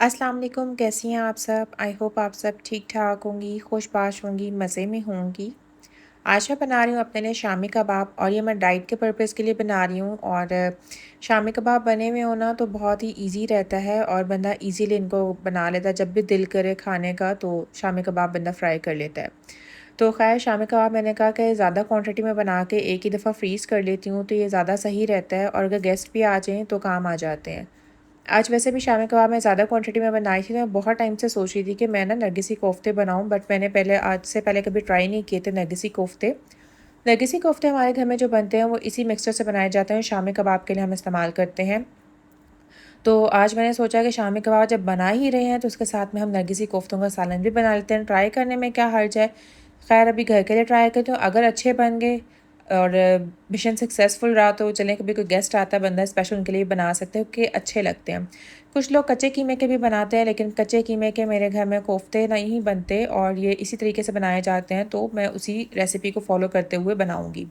अस्सलाम वालेकुम, कैसी हैं आप सब? आई होप आप सब ठीक ठाक होंगी, खुशबाश होंगी, मज़े में होंगी। आज मैं बना रही हूँ अपने लिए शामी कबाब और ये मैं डाइट के पर्पज़ के लिए बना रही हूँ। और शामी कबाब बने हुए हो ना तो बहुत ही इजी रहता है और बंदा इजीली इनको बना लेता है। जब भी दिल करे खाने का तो शामी कबाब बंदा फ्राई कर लेता है। तो खैर शामी कबाब मैंने कहा कि ज़्यादा क्वांटिटी में बना के एक ही दफ़ा फ्रीज़ कर लेती हूँ तो ये ज़्यादा सही रहता है और अगर गेस्ट भी आ जाएँ तो काम आ जाते हैं। आज वैसे भी शामी कबाब मैं ज़्यादा क्वांटिटी में बनाई थी तो मैं बहुत टाइम से सोच रही थी कि मैं ना नरगिसी कोफ्ते बनाऊं, बट मैंने पहले आज से पहले कभी ट्राई नहीं किए थे नरगिसी कोफ्ते। नरगिसी कोफ्ते हमारे घर में जो बनते हैं वो इसी मिक्सचर से बनाए जाते हैं, शामी कबाब के लिए हम इस्तेमाल करते हैं। तो आज मैंने सोचा कि शामी कबाब जब बना ही रहे हैं तो उसके साथ में हम नरगिसी कोफ्तों का सालन भी बना लेते हैं। ट्राई करने में क्या हर्ज है। खैर अभी घर के लिए ट्राई करती हूँ, अगर अच्छे बन गए और मिशन सक्सेसफुल रहा तो चलें, कभी कोई गेस्ट आता है बंदा स्पेशल उनके लिए बना सकते हैं कि अच्छे लगते हैं। कुछ लोग कच्चे कीमे के भी बनाते हैं, लेकिन कच्चे कीमे के मेरे घर में कोफ्ते नहीं बनते और ये इसी तरीके से बनाए जाते हैं, तो मैं उसी रेसिपी को फॉलो करते हुए बनाऊँगी।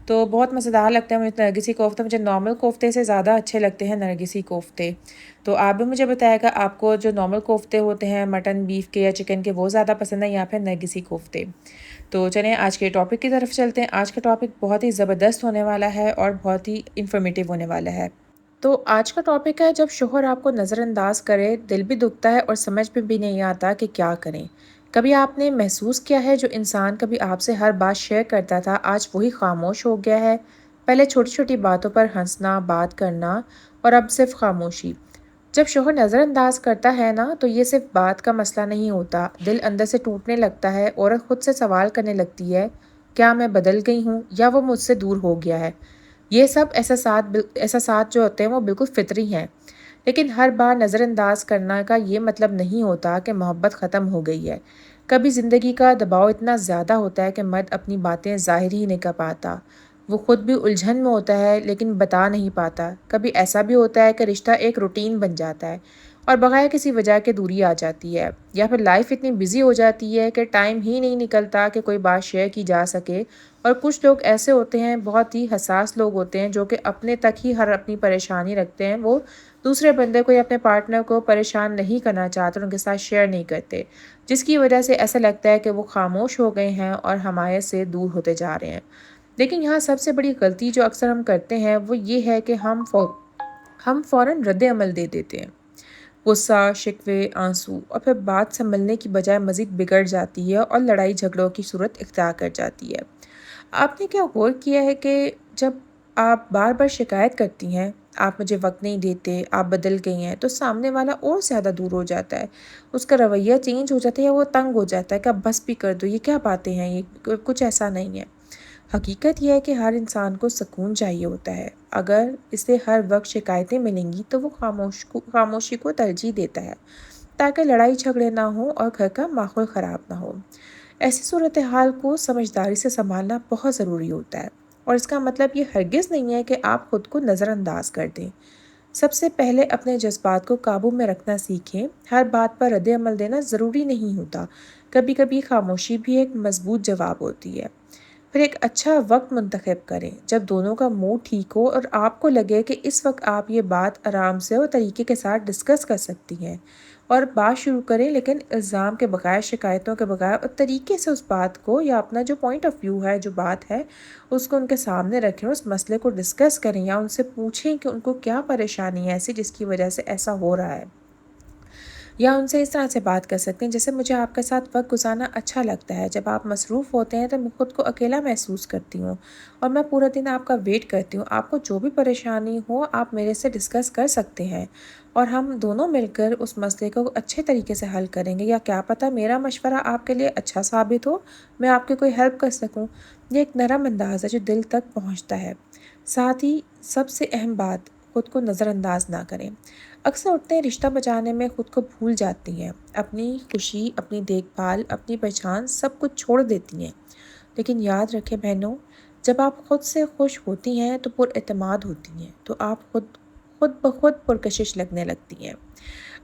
तो बहुत मज़ेदार लगते हैं मुझे नरगिसी कोफ्ते। मुझे नॉर्मल कोफ्ते से ज़्यादा अच्छे लगते हैं नरगिसी कोफ्ते। तो आप भी मुझे बताइएगा आपको जो नॉर्मल कोफ्ते होते हैं मटन बीफ के या चिकन के वो ज़्यादा पसंद है या फिर नरगिसी कोफ्ते। तो चलें आज के टॉपिक की तरफ चलते हैं। आज का टॉपिक बहुत ही ज़बरदस्त होने वाला है और बहुत ही इंफॉर्मेटिव होने वाला है। तो आज का टॉपिक है, जब शोहर आपको नज़रअंदाज करे दिल भी दुखता है और समझ में भी नहीं आता कि क्या करें। कभी आपने महसूस किया है जो इंसान कभी आपसे हर बात शेयर करता था आज वही खामोश हो गया है। पहले छोटी छोटी बातों पर हंसना, बात करना और अब सिर्फ खामोशी। जब शोहर नज़रअंदाज करता है ना तो ये सिर्फ बात का मसला नहीं होता, दिल अंदर से टूटने लगता है। औरत खुद से सवाल करने लगती है, क्या मैं बदल गई हूँ या वो मुझसे दूर हो गया है। ये सब एहसासात जो होते हैं वो बिल्कुल फितरी हैं। लेकिन हर बार नज़रअंदाज करने का ये मतलब नहीं होता कि मोहब्बत ख़त्म हो गई है। कभी ज़िंदगी का दबाव इतना ज़्यादा होता है कि मर्द अपनी बातें ज़ाहिर ही नहीं कर पाता। वो खुद भी उलझन में होता है लेकिन बता नहीं पाता। कभी ऐसा भी होता है कि रिश्ता एक रूटीन बन जाता है और बगैर किसी वजह के दूरी आ जाती है, या फिर लाइफ इतनी बिजी हो जाती है कि टाइम ही नहीं निकलता कि कोई बात शेयर की जा सके। और कुछ लोग ऐसे होते हैं, बहुत ही हसास लोग होते हैं, जो कि अपने तक ही हर अपनी परेशानी रखते हैं। वो दूसरे बंदे को या अपने पार्टनर को परेशान नहीं करना चाहते, उनके साथ शेयर नहीं करते, जिसकी वजह से ऐसा लगता है कि वो खामोश हो गए हैं और हमारे से दूर होते जा रहे हैं। लेकिन यहाँ सबसे बड़ी गलती जो अक्सर हम करते हैं वो ये है कि हम फ़ौरन रद्द अमल दे देते हैं। गुस्सा, शिकवे, आंसू और फिर बात संभलने की बजाय मज़ीद बिगड़ जाती है और लड़ाई झगड़ों की सूरत इख्तियार कर जाती है। आपने क्या गौर किया है कि जब आप बार बार शिकायत करती हैं, आप मुझे वक्त नहीं देते, आप बदल गई हैं, तो सामने वाला और ज़्यादा दूर हो जाता है। उसका रवैया चेंज हो जाता है या वो तंग हो जाता है कि अब बस भी कर दो, ये क्या बातें हैं, ये कुछ ऐसा नहीं है। हकीकत यह है कि हर इंसान को सुकून चाहिए होता है। अगर इसे हर वक्त शिकायतें मिलेंगी तो वो खामोशी को तरजीह देता है, ताकि लड़ाई झगड़े ना हो और घर का माहौल ख़राब ना हो। ऐसी सूरत हाल को समझदारी से संभालना बहुत ज़रूरी होता है, और इसका मतलब ये हरगिज़ नहीं है कि आप खुद को नज़रअंदाज कर दें। सबसे पहले अपने जज्बात को काबू में रखना सीखें। हर बात पर रद्द अमल देना ज़रूरी नहीं होता। कभी कभी खामोशी भी एक मजबूत जवाब होती है। फिर एक अच्छा वक्त मुंतखब करें जब दोनों का मूड ठीक हो और आपको लगे कि इस वक्त आप ये बात आराम से और तरीके के साथ डिस्कस कर सकती हैं। और बात शुरू करें, लेकिन इल्ज़ाम के बगैर, शिकायतों के बगैर, और तरीके से उस बात को या अपना जो पॉइंट ऑफ व्यू है, जो बात है, उसको उनके सामने रखें। उस मसले को डिस्कस करें या उनसे पूछें कि उनको क्या परेशानी है ऐसी जिसकी वजह से ऐसा हो रहा है। या उनसे इस तरह से बात कर सकते हैं, जैसे मुझे आपके साथ वक्त गुजारना अच्छा लगता है। जब आप मसरूफ़ होते हैं तो मैं खुद को अकेला महसूस करती हूँ और मैं पूरा दिन आपका वेट करती हूँ। आपको जो भी परेशानी हो आप मेरे से डिस्कस कर सकते हैं और हम दोनों मिलकर उस मसले को अच्छे तरीके से हल करेंगे। या क्या पता मेरा मशवरा आपके लिए अच्छा साबित हो, मैं आपकी कोई हेल्प कर सकूँ। ये एक नरम अंदाज़ है जो दिल तक पहुँचता है। साथ ही सबसे अहम बात, खुद को नज़रअंदाज ना करें। अक्सर औरतें रिश्ता बचाने में खुद को भूल जाती हैं, अपनी खुशी, अपनी देखभाल, अपनी पहचान सब कुछ छोड़ देती हैं। लेकिन याद रखें बहनों, जब आप खुद से खुश होती हैं तो पुरएतमाद होती हैं, तो आप खुद खुद ब खुद पुरकशिश लगने लगती हैं।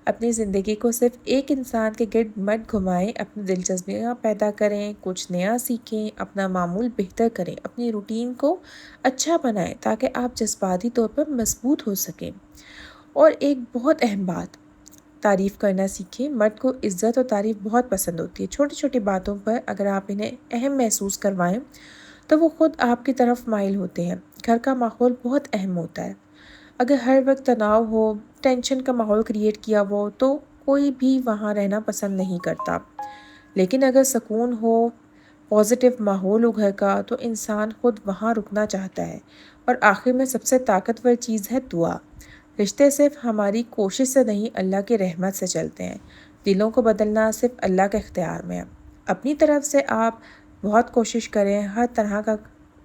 अपनी ज़िंदगी को सिर्फ एक इंसान के गिर्द मत घुमाएं, अपनी दिलचस्पियाँ पैदा करें, कुछ नया सीखें, अपना मामूल बेहतर करें, अपनी रूटीन को अच्छा बनाएं ताकि आप जज्बाती तौर पर मजबूत हो सकें। और एक बहुत अहम बात, تعریف کرنا سیکھیں۔ مرد کو عزت اور تعریف بہت پسند ہوتی ہے۔ چھوٹی چھوٹی باتوں پر اگر آپ انہیں اہم محسوس کروائیں تو وہ خود آپ کی طرف مائل ہوتے ہیں۔ گھر کا ماحول بہت اہم ہوتا ہے۔ اگر ہر وقت تناؤ ہو، ٹینشن کا ماحول کریٹ کیا ہو تو کوئی بھی وہاں رہنا پسند نہیں کرتا، لیکن اگر سکون ہو، پازیٹیو ماحول ہو گھر کا، تو انسان خود وہاں رکنا چاہتا ہے۔ اور آخر میں سب سے طاقتور چیز ہے دعا۔ رشتے صرف ہماری کوشش سے نہیں، اللہ کی رحمت سے چلتے ہیں۔ دلوں کو بدلنا صرف اللہ کے اختیار میں ہے۔ اپنی طرف سے آپ بہت کوشش کریں، ہر طرح کا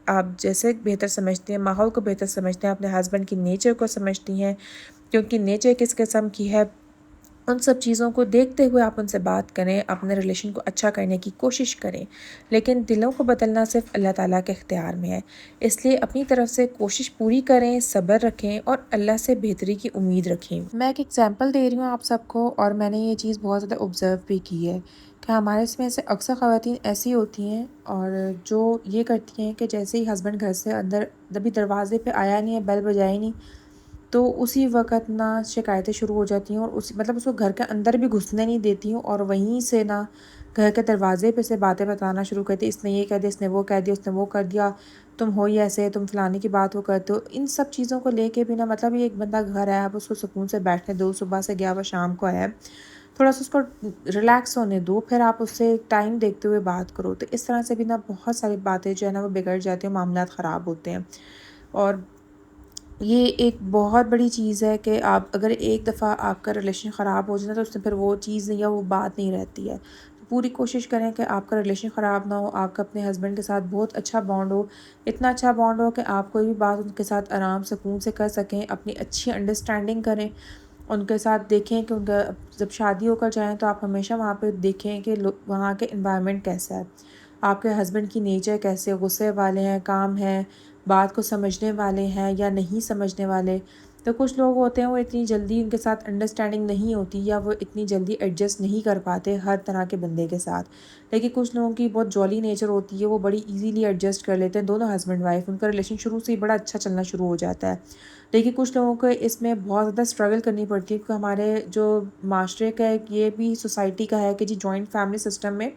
آپ جیسے بہتر سمجھتے ہیں، ماحول کو بہتر سمجھتے ہیں، اپنے ہسبینڈ کی نیچر کو سمجھتی ہیں کہ ان کی نیچر کس قسم کی ہے، ان سب چیزوں کو دیکھتے ہوئے آپ ان سے بات کریں، اپنے ریلیشن کو اچھا کرنے کی کوشش کریں۔ لیکن دلوں کو بدلنا صرف اللہ تعالیٰ کے اختیار میں ہے، اس لیے اپنی طرف سے کوشش پوری کریں، صبر رکھیں اور اللہ سے بہتری کی امید رکھیں۔ میں ایک ایگزامپل دے رہی ہوں آپ سب کو، اور میں نے یہ چیز بہت زیادہ آبزرو بھی کی ہے کہ ہمارے اس میں سے اکثر خواتین ایسی ہوتی ہیں اور جو یہ کرتی ہیں کہ جیسے ہی ہسبینڈ گھر سے اندر ابھی دروازے پہ آیا نہیں ہے، بیل بجائی نہیں، تو اسی وقت نہ شکایتیں شروع ہو جاتی ہیں اور مطلب اس کو گھر کے اندر بھی گھسنے نہیں دیتی ہوں، اور وہیں سے نہ گھر کے دروازے پہ سے باتیں بتانا شروع کرتی، اس نے یہ کہہ دیا، اس نے وہ کہہ دیا، اس نے وہ کر دیا، تم ہو ہی ایسے، تم فلانے کی بات وہ کرتے ہو۔ ان سب چیزوں کو لے کے بھی نہ، مطلب یہ ایک بندہ گھر آیا، آپ اس کو سکون سے بیٹھنے دو، صبح سے گیا وہ شام کو آیا، تھوڑا سا اس کو ریلیکس ہونے دو، پھر آپ اس سے ٹائم دیکھتے ہوئے بات کرو۔ تو اس طرح سے بھی نہ بہت ساری باتیں جو ہے نا وہ بگڑ جاتی ہیں، معاملات خراب ہوتے ہیں۔ اور یہ ایک بہت بڑی چیز ہے کہ آپ اگر ایک دفعہ آپ کا ریلیشن خراب ہو جائے تو اس میں پھر وہ چیز یا وہ بات نہیں رہتی ہے۔ تو پوری کوشش کریں کہ آپ کا ریلیشن خراب نہ ہو، آپ کا اپنے ہسبینڈ کے ساتھ بہت اچھا بانڈ ہو، اتنا اچھا بانڈ ہو کہ آپ کوئی بھی بات ان کے ساتھ آرام سکون سے کر سکیں، اپنی اچھی انڈرسٹینڈنگ کریں ان کے ساتھ۔ دیکھیں کہ ان کا جب شادی ہو کر جائیں تو آپ ہمیشہ وہاں پہ دیکھیں کہ وہاں کے انوائرمنٹ کیسا ہے، آپ کے ہسبینڈ کی نیچر کیسے، غصے والے ہیں، کام ہیں، بات کو سمجھنے والے ہیں یا نہیں سمجھنے والے۔ تو کچھ لوگ ہوتے ہیں وہ اتنی جلدی ان کے ساتھ انڈرسٹینڈنگ نہیں ہوتی، یا وہ اتنی جلدی ایڈجسٹ نہیں کر پاتے ہر طرح کے بندے کے ساتھ۔ لیکن کچھ لوگوں کی بہت جولی نیچر ہوتی ہے، وہ بڑی ایزیلی ایڈجسٹ کر لیتے ہیں، دونوں ہسبینڈ وائف، ان کا ریلیشن شروع سے ہی بڑا اچھا چلنا شروع ہو جاتا ہے۔ لیکن کچھ لوگوں کو اس میں بہت زیادہ اسٹرگل کرنی پڑتی ہے، کیونکہ ہمارے جو معاشرے کا ہے، یہ بھی سوسائٹی کا ہے کہ جی جوائنٹ فیملی سسٹم میں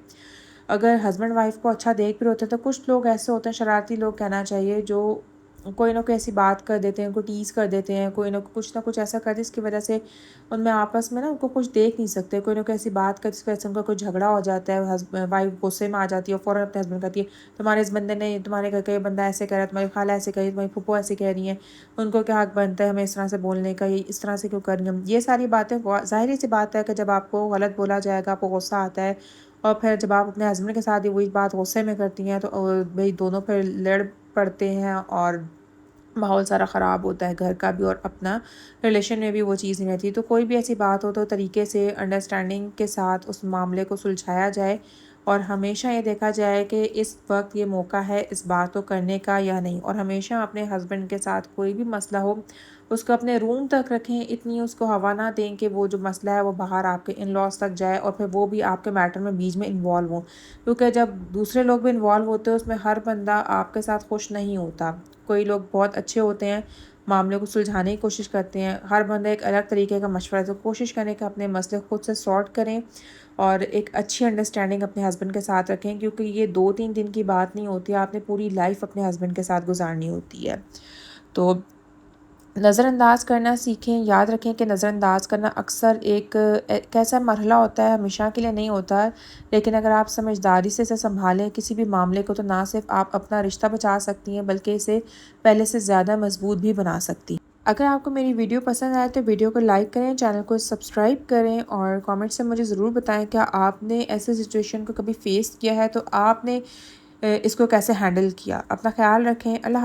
اگر ہسبینڈ وائف کو اچھا دیکھ بھی ہوتے ہیں تو کچھ لوگ ایسے ہوتے ہیں، شرارتی لوگ کہنا چاہیے، جو کوئی نہ کوئی ایسی بات کر دیتے ہیں، ان کو ٹیز کر دیتے ہیں، کوئی نہ کچھ ایسا کر دے جس کی وجہ سے ان میں آپس میں نا ان کو کچھ دیکھ نہیں سکتے، کوئی نہ کوئی ایسی بات کر جس کی وجہ سے ان کا کوئی جھگڑا ہو جاتا ہے، وائف غصے میں آ جاتی ہے اور فوراً اپنے ہسبینڈ کہتی ہے تمہارے اس بندے نے، تمہارے گھر کا یہ بندہ ایسے کہہ رہا ہے، تمہاری خالہ ایسے کہہ رہی ہے، تمہاری پھپھو ایسے کہہ رہی ہیں، ان کو کیا حق بنتا ہے ہمیں اس طرح سے بولنے کا، یہ اس طرح سے کیوں کر رہی ہیں۔ یہ ساری باتیں ظاہری سی بات ہے کہ جب آپ کو غلط بولا جائے گا، آپ کو غصہ آتا ہے، اور پھر جب آپ اپنے ہسبینڈ کے ساتھ ہی وہی بات غصے میں کرتی ہیں تو بھئی دونوں پھر لڑ پڑتے ہیں اور ماحول سارا خراب ہوتا ہے گھر کا بھی، اور اپنا ریلیشن میں بھی وہ چیز نہیں رہتی۔ تو کوئی بھی ایسی بات ہو تو طریقے سے انڈرسٹینڈنگ کے ساتھ اس معاملے کو سلجھایا جائے، اور ہمیشہ یہ دیکھا جائے کہ اس وقت یہ موقع ہے اس بات کو کرنے کا یا نہیں، اور ہمیشہ اپنے ہسبینڈ کے ساتھ کوئی بھی مسئلہ ہو اس کو اپنے روم تک رکھیں، اتنی اس کو ہوا نہ دیں کہ وہ جو مسئلہ ہے وہ باہر آپ کے ان لاز تک جائے اور پھر وہ بھی آپ کے میٹر میں بیچ میں انوالو ہوں، کیونکہ جب دوسرے لوگ بھی انوالو ہوتے ہیں اس میں ہر بندہ آپ کے ساتھ خوش نہیں ہوتا۔ کوئی لوگ بہت اچھے ہوتے ہیں، معاملے کو سلجھانے کی کوشش کرتے ہیں، ہر بندہ ایک الگ طریقے کا مشورہ ہے، تو کوشش کریں کہ اپنے مسئلے خود سے سارٹ کریں اور ایک اچھی انڈرسٹینڈنگ اپنے ہسبینڈ کے ساتھ رکھیں، کیونکہ یہ 2-3 دن کی بات نہیں ہوتی، آپ نے پوری لائف اپنے ہسبینڈ کے ساتھ گزارنی ہوتی ہے۔ تو نظر انداز کرنا سیکھیں۔ یاد رکھیں کہ نظر انداز کرنا اکثر ایک ایسا مرحلہ ہوتا ہے، ہمیشہ کے لیے نہیں ہوتا ہے، لیکن اگر آپ سمجھداری سے اسے سنبھالیں کسی بھی معاملے کو، تو نہ صرف آپ اپنا رشتہ بچا سکتی ہیں بلکہ اسے پہلے سے زیادہ مضبوط بھی بنا سکتی ہیں۔ اگر آپ کو میری ویڈیو پسند آئے تو ویڈیو کو لائک کریں، چینل کو سبسکرائب کریں، اور کامنٹ سے مجھے ضرور بتائیں کہ آپ نے ایسے سچویشن کو کبھی فیس کیا ہے تو آپ نے اس کو کیسے ہینڈل کیا۔ اپنا خیال رکھیں۔ اللہ